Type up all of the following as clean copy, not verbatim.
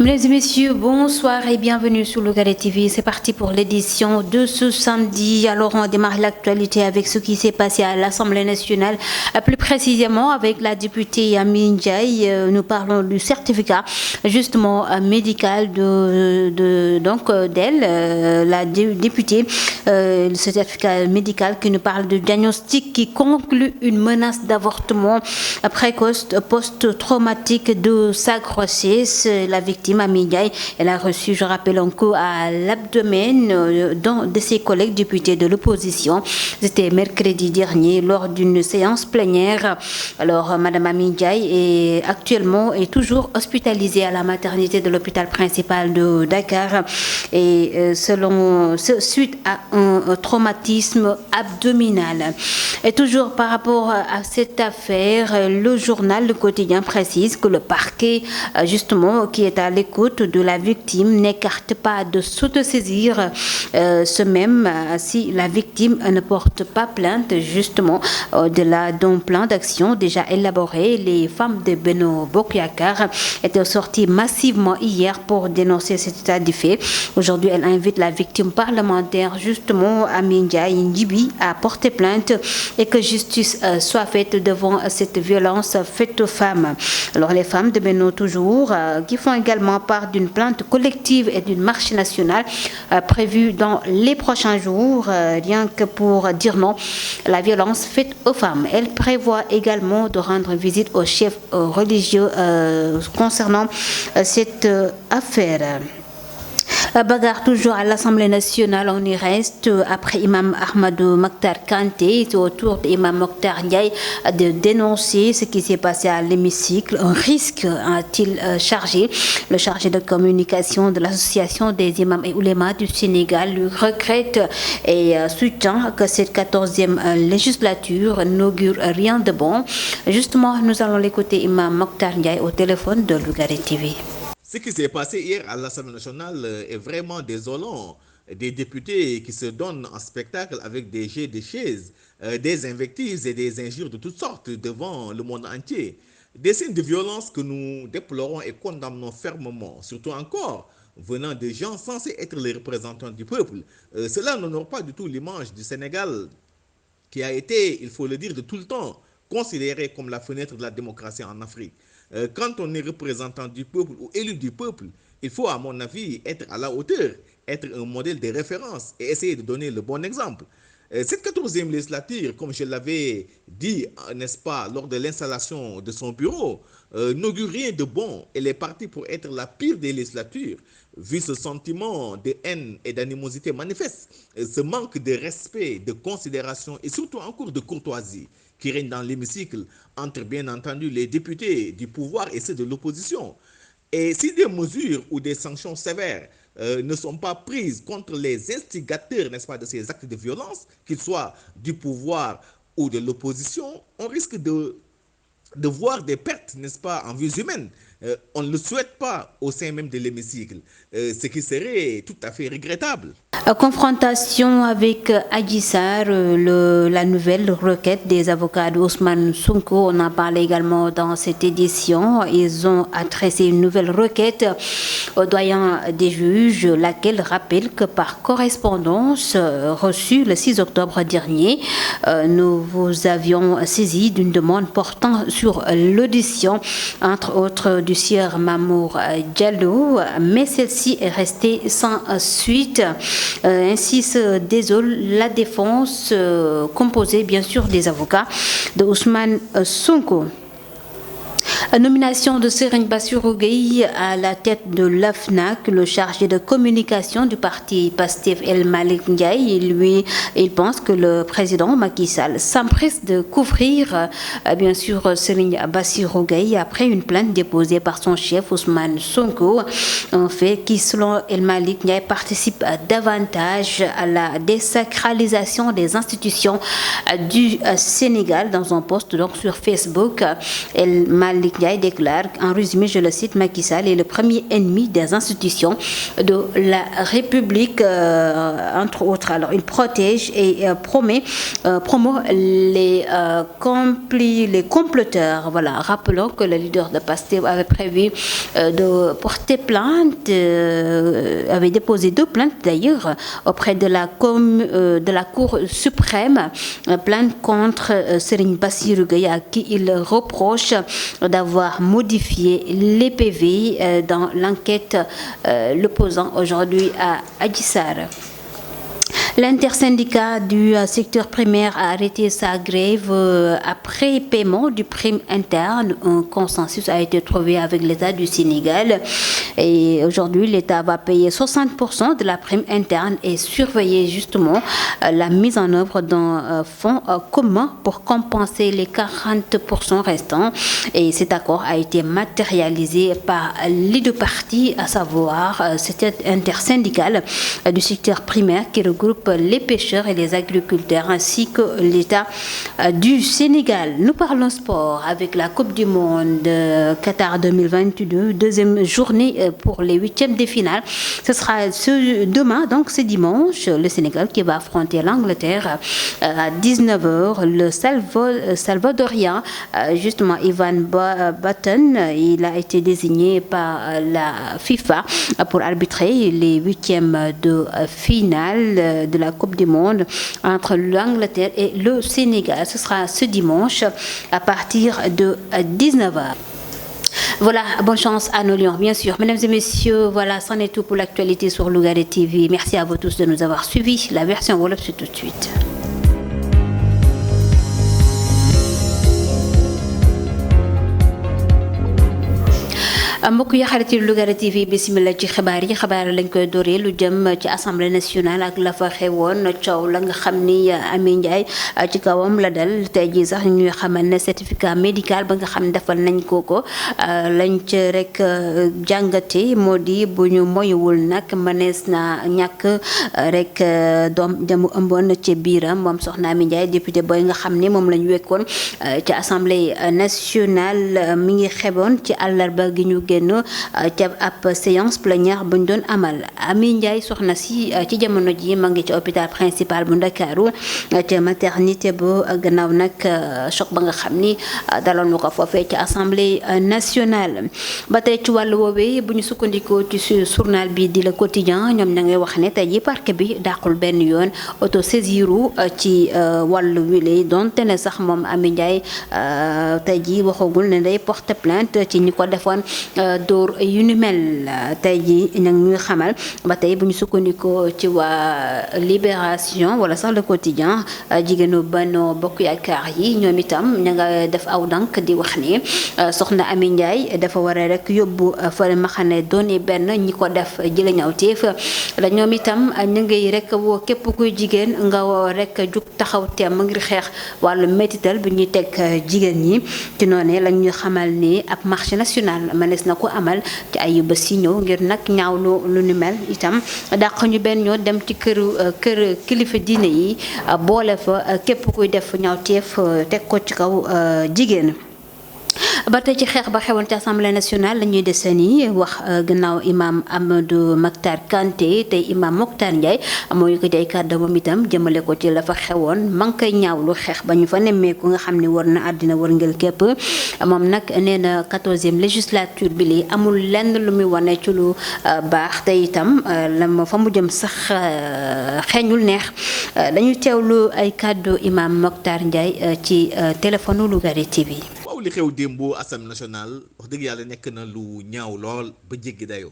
Mesdames et messieurs, bonsoir et bienvenue sur Lougaré TV. C'est parti pour l'édition de ce samedi. Alors on démarre l'actualité avec ce qui s'est passé à l'Assemblée nationale, plus précisément avec la députée Amy Ndiaye. Nous parlons du certificat justement médical d'elle, la députée, le certificat médical qui nous parle de diagnostic qui conclut une menace d'avortement précoce post-traumatique de sa grossesse. La victime Amy Ndiaye, elle a reçu, je rappelle, un coup à l'abdomen d'un de ses collègues députés de l'opposition. C'était mercredi dernier lors d'une séance plénière. Alors, Madame Amy Ndiaye est toujours hospitalisée à la maternité de l'hôpital principal de Dakar et suite à un traumatisme abdominal. Et toujours par rapport à cette affaire, le journal Le Quotidien précise que le parquet, justement, qui est à l'écoute de la victime, n'écarte pas de s'autosaisir, ce même si la victime ne porte pas plainte, justement, d'un plan d'action déjà élaboré. Les femmes de Benno Bokk Yakaar étaient sorties massivement hier pour dénoncer cet état de fait. Aujourd'hui, elle invite la victime parlementaire, justement, Amy Ndiaye, à porter plainte et que justice soit faite devant cette violence faite aux femmes. Alors, les femmes de Benno toujours, qui font également part d'une plainte collective et d'une marche nationale prévue dans les prochains jours, rien que pour dire non à la violence faite aux femmes. Elle prévoit également de rendre visite aux chefs religieux concernant cette affaire. Bagarre toujours à l'Assemblée nationale, on y reste après Imam Ahmadou Mokhtar Kanté. C'est au tour d'Imam Mokhtar Ndiaye de dénoncer ce qui s'est passé à l'hémicycle. Un risque a-t-il chargé. Le chargé de communication de l'association des imams et oulémas du Sénégal lui regrette et soutient que cette 14e législature n'augure rien de bon. Justement, nous allons l'écouter Imam Mokhtar Ndiaye au téléphone de Lougaré TV. Ce qui s'est passé hier à l'Assemblée nationale est vraiment désolant. Des députés qui se donnent en spectacle avec des jets de chaises, des invectives et des injures de toutes sortes devant le monde entier. Des signes de violence que nous déplorons et condamnons fermement, surtout encore venant de gens censés être les représentants du peuple. Cela n'honore pas du tout l'image du Sénégal qui a été, il faut le dire de tout le temps, considéré comme la fenêtre de la démocratie en Afrique. Quand on est représentant du peuple ou élu du peuple, il faut, à mon avis, être à la hauteur, être un modèle de référence et essayer de donner le bon exemple. Cette 14e législature, comme je l'avais dit, n'est-ce pas, lors de l'installation de son bureau, n'augure rien de bon. Elle est partie pour être la pire des législatures, vu ce sentiment de haine et d'animosité manifeste, ce manque de respect, de considération et surtout encore de courtoisie qui règne dans l'hémicycle entre, bien entendu, les députés du pouvoir et ceux de l'opposition. Et si des mesures ou des sanctions sévères ne sont pas prises contre les instigateurs, n'est-ce pas, de ces actes de violence, qu'ils soient du pouvoir ou de l'opposition, on risque de voir des pertes, n'est-ce pas, en vies humaines. On ne le souhaite pas au sein même de l'hémicycle, ce qui serait tout à fait regrettable. Confrontation avec Adji Sarr, la nouvelle requête des avocats d'Ousmane Sonko. On en parle également dans cette édition. Ils ont adressé une nouvelle requête au doyen des juges, laquelle rappelle que par correspondance reçue le 6 octobre dernier, nous vous avions saisi d'une demande portant sur l'audition, entre autres, du sieur Mamour Diallo, mais celle-ci est restée sans suite. Ainsi se désole la défense composée bien sûr des avocats de Ousmane Sonko. Nomination de Serigne Bassirou Gueye à la tête de l'AFNAC, le chargé de communication du parti Pastef El Malick Ndiaye. Il pense que le président Macky Sall s'empresse de couvrir bien sûr Serigne Bassirou Gueye après une plainte déposée par son chef Ousmane Sonko, un fait qui selon El Malick Ndiaye participe davantage à la désacralisation des institutions du Sénégal. Dans un post donc sur Facebook, El Malick Malick Ndiaye déclare, en résumé, je le cite, Macky Sall est le premier ennemi des institutions de la République, entre autres. Alors, il protège et promeut les comploteurs. Voilà, rappelons que le leader de PASTEF avait prévu de porter plainte, avait déposé 2 plaintes d'ailleurs auprès de la Cour suprême, plainte contre Serigne Bassirou Gueye, à qui il reproche d'avoir modifié les PV dans l'enquête l'opposant aujourd'hui à Adji Sarr. L'intersyndicat du secteur primaire a arrêté sa grève après paiement du prime interne. Un consensus a été trouvé avec l'État du Sénégal. Et aujourd'hui, l'État va payer 60% de la prime interne et surveiller justement la mise en œuvre d'un fonds commun pour compenser les 40% restants. Et cet accord a été matérialisé par les 2 parties, à savoir cette intersyndicale du secteur primaire qui regroupe les pêcheurs et les agriculteurs ainsi que l'État du Sénégal. Nous parlons sport avec la Coupe du Monde Qatar 2022, deuxième journée pour les 8e de finale. Ce sera demain, donc c'est dimanche, le Sénégal qui va affronter l'Angleterre à 19h. Le Salvadorien, justement Ivan Button, il a été désigné par la FIFA pour arbitrer les 8e de finale de la Coupe du Monde entre l'Angleterre et le Sénégal. Ce sera ce dimanche à partir de 19h. Voilà, bonne chance à nos Lions, bien sûr. Mesdames et messieurs, voilà, c'en est tout pour l'actualité sur Lougaré TV. Merci à vous tous de nous avoir suivis. La version Wolof, c'est tout de suite. mbokk yi xarit yi Lougaré TV bismillah ci xibaar lañ koy doree lu jëm ci assemblée nationale ak la fa xewoon coow la nga xam ni Amy Ndiaye ci kawam la dal tey jii sax ñuy xamal ne certificat médical ba nga xam ne defal nañ ko lañ ci rek jàngate moo di bu ñu moywul nag mënees na ñàkk rek doom jamu ëmboon ci biiram moom soxna Amy Ndiaye député booy nga xam ni moom lañ wekkoon ci assemblée nationale mi ngi xewoon ci àllarba gi ñu génn ca ab séance plénière buñ doon amal. Amy Ndiaye soxna si ci jamono ji ma ngi ci hôpital principal bu Ndakaaru ca maternité bu gannaaw nag choc ba nga xam ni daloon na ko foofee ci assemblée nationale. ba tey ci wàllu woowee bu ñu sukkandikoo ci journal bi di Le Quotidien ñoom ña ngay wax ne tey ji parquet bi dàqul benn yoon autosaisiru ci wàllu wile donte ne sax moom Amy Ndiaye tey ji waxagul ne day porte plainte ci ñi ko defoon dóor yu ni mel. tey ji nag ñuy xamal ba tey bu ñu sukkandikoo ci waa Libération wala sax Le Quotidien jigéenu Benno Bokk Yaakaar yi ñoom itam ña nga def aw dank di wax ni soxna Amy Ndiaye dafa war a rek yóbbu fa ma xam ne doone benn ñi ko def jële ñaw téef la ñoom itam ñu ngi rek woo képp kuy jigéen nga woo rek jug taxaw teem ngir xeex wàllu métital bi ñuy teg jigéen ñi ci noonu la ñuy xamal ni ab marché national mënees na ko amal ci ay bés yi ñëw ngir nag ñaawlu lu ni mel itam dàq ñu benn ñoo dem ci kër kilifa diine yi boole fa képp kuy def ñaawteef teg ko ci kaw jigéen. ba tey ci xeex ba xewoon ci assemblée nationale la ñuy desani wax gannaaw imam Amadou Mactar Kanté tey imam Mokhtar Ndiaye moo yëkkati ay kàddu moom itam jëmale ko ci la fa xewoon ma ngi koy ñaawlu xeex ba ñu fa nemmeeku nga xam ne war na àddina war ngel képp moom nag nee na 14e législature bi li amul lenn lu muy wane ci lu baax te itam la fa mu jëm sax xeeñul neex dañuy teewlu ay kàddu imam Mokhtar Ndiaye ci téléphone Lougaré TV. li xew démb Assemblée nationale wax dëgg yàlla nekk na lu ñaaw lool ba jéggi dayoo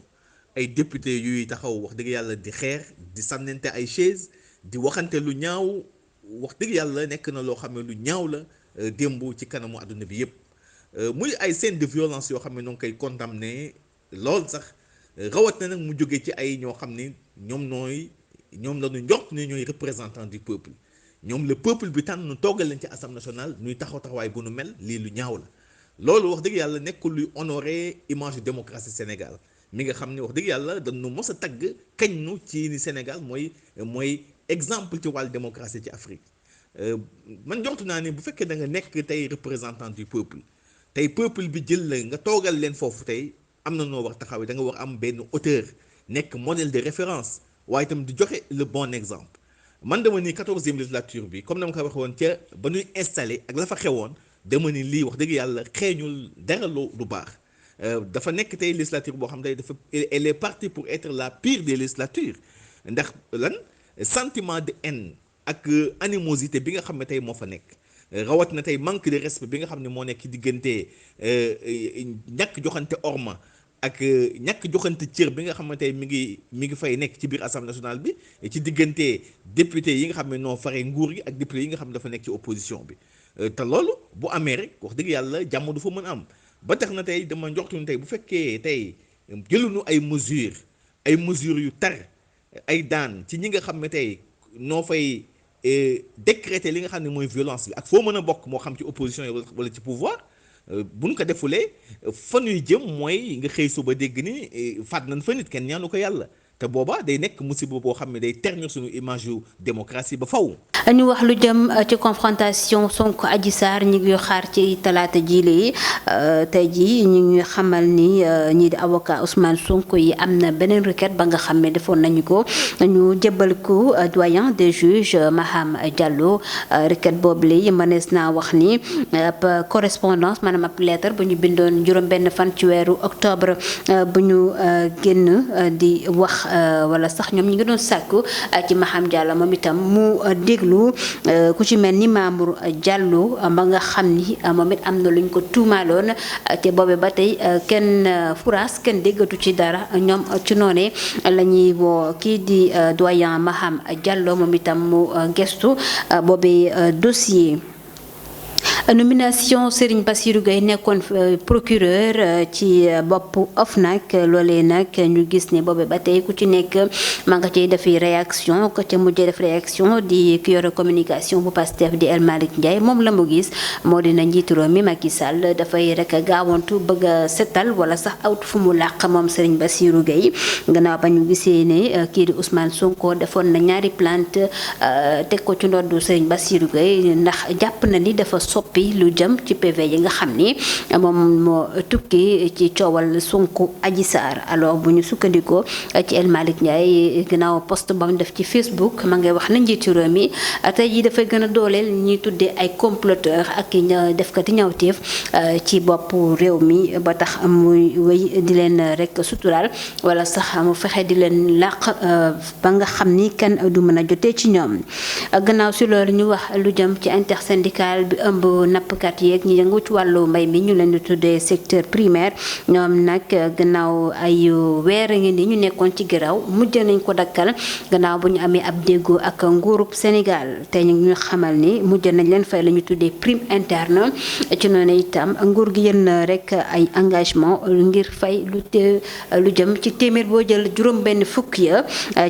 ay député yuy taxaw wax dëgg yàlla di xeex di sànnante ay chaise di waxante lu ñaaw wax dëgg yàlla nekk na loo xam ne lu ñaaw la démb ci kanamu àdduna bi yépp muy ay scène de violence yoo xam ne ñoo ngi koy condamné lool sax rawat na nag mu jóge ci ay ñoo xam ne ñoom la ñu njort ne ñooy représentant du peuple ñoom le peuple bi tànn nu toggal leen ci assemblée nationale ñuy taxawaay bu nu mel lii lu ñaaw la loolu wax dëgg yàlla nekkul luy honorer image démocratie Sénégal mi nga xam ne wax dëgg yàlla dañu mos a tagg kañ nu ci ni Sénégal mooy exemple ci wàllu démocratie ci Afrique man njortu naa ne bu fekkee da nga nekk tey représentant du peuple tey peuple bi jël la nga toogal leen foofu tey am na noo war taxawee da nga war am benn auteur nekk modèle de référence waaye itam di joxe le bon exemple man dama ni 14e législature bi comme dama ko waxee woon ca ba ñuy installé ak la fa xewoon dama ni lii wax dëgg yàlla xeeñul dara lu baax dafa nekk tey législature boo xam ne dafa elle est partie pour être la pire des législatures ndax lan sentiment de haine ak animosité bi nga xam ne tey moo fa nekk rawat na tey manque de respect bi nga xam ne moo nekk diggante ñàkk joxante orma ak ñàkk joxante cër bi nga xamante mi ngi fay nekk ci biir assemblée nationale bi ci diggante député yi nga xam ne noo faree nguur gi ak député yi nga xam ne dafa nekk ci opposition bi te loolu bu amee rek wax dëgg yàlla jàmm du fa mën am ba tax na tey dama njortuñu tey bu fekkee tey jëluñu ay mesures yu tar ay daan ci ñi nga xam ne tey noo fay décréter li nga xam ne mooy violence bi ak foo mën a bokk moo xam ci opposition yi wala ci pouvoir bu ñu ko defulee fa ñuy jëm mooy nga xëy suba dégg ni faat nañ fa nit kenn ñaanu ko yàlla te boobaa day nekk musiba boo xam ne day ternir suñu image yu démocratie ba faw ñu wax lu jëm ci confrontation Sonko Adji Sarr ñu ngi xaar ci talaata jii tey jii ñu ngi xamal ni ñii di avocat Ousmane Sonko yi am na beneen requête ba nga xam ne defoon nañu ko ñu jébbal ko doyen des juges Maham Diallo requête boobu la mënees naa wax ni correspondance maanaam ab lettre bu ñu bindoon juróom-benn fan ci weeru octobre bu ñu génn di wax wala sax ñoom ñi ngi doon sàkku ci Maham Diallo moom itam mu déglu ku ci mel ni Mamour Diallo ba nga xam ni moom it am na luñ ko tuumaaloon te boobe ba tey kenn furaas kenn déggatu ci dara ñoom ci noone la ñuy woo kii di doyen Maham Diallo moom itam mu gestu boobe dossier. Nomination Serigne Bassirou Gueye nekkoon procureur ci bopp OFNAC loolee nag ñu gis ne boobe ba tey ku ci nekk maa nga cay defi réaction ko ca mujjee def réaction di ki yore communication bu Pastef di El Malick Ndiaye moom la mu gis moo dina njiitu réew mi Macky Sall dafay rek gaawantu bëgg a setal wala sax awtu fu mu làq moom Serigne Bassirou Gueye gannaaw ba ñu gisee ne kii di Ousmane Sonko defoon na ñaari plainte teg ko ci ndoddu Serigne Bassirou Gueye ndax jàpp na ni dafa soppi lu jëm ci PV yi nga xam ni moom moo tukki ci coowal Sonko Adji Sarr alors bu ñu sukkandikoo ci El Malick Ndiaye gannaaw post ba mu def ci Facebook ma ngay wax na njiitu réew mi tey jii dafay gën a dooleel ñuy tuddee ay comploteur ak defkati ñawteef ci bopp réew mi ba tax muy wéy di leen rek suturaal wala sax mu fexe di leen làq ba nga xam ni kenn du mën a jotee ci ñoom gannaaw si loolu ñu wax lu jëm ci intersyndical bi ëmb nappkat yeeg ñi yëngu ci wàllu mbay mi ñu leen di tuddee secteur primaire ñoom nag gannaaw ay weer ngi ni ñu nekkoon ci giraw mujj nañ ko dakkal gannaaw bu ñu amee ab déggoo ak nguurub Sénégal te ñu xamal ni mujj nañ leen fay la ñu tuddee prime interne ci noonu itam nguur gi yën na rek ay engagement ngir fay lu jëm ci téeméer boo jël juróom benn fukk ya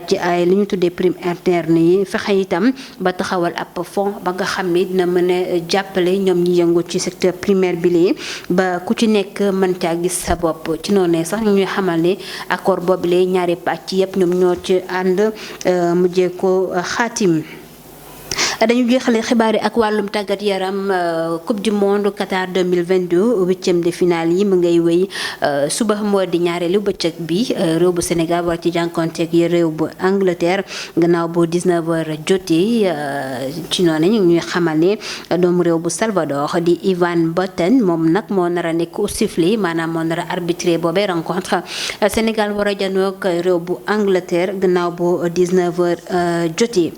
ci ay li ñu tuddee prime interne yi fexe itam ba taxawal ab fond ba nga xam ni dina mën a jàppale ñoom ñi yëngu ci secteur primaire bi lii ba ku ci nekk mën caa gis sa bopp ci noonu sax ñu ñuy xamal ne accord boobu lee ñaari pàcc yëpp ñoom ñoo ci ànd mujjee ko xaatim. dañu jeexale xibaar yi ak wàllum tàggat yaram coupe du monde Qatar 2022 huitième de finale yi mu ngay wéy suba moo di ñaareelu bëccëg bi réew bu Sénégal war ci jànkonteeg yi réew bu Angleterre gannaaw bu 19h jotee ci noonu ñu ñuy xamal ne doomu réew bu Salvador di Ivan Boten moom nag moo nar a nekk au sifflet maanaam moo nar a arbitré boobee rencontre Sénégal war a janoog réew bu Angleterre gannaaw bu 19h jotee.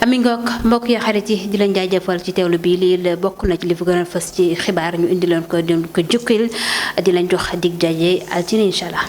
ami ngook mbokk yi xarit yi di leen jaajëfal ci teewlu bi lii la bokk na ci li fi gën a fës ci xibaar ñu indi leen ko dem ko jukkil di leen jox dig jaje altine incha allah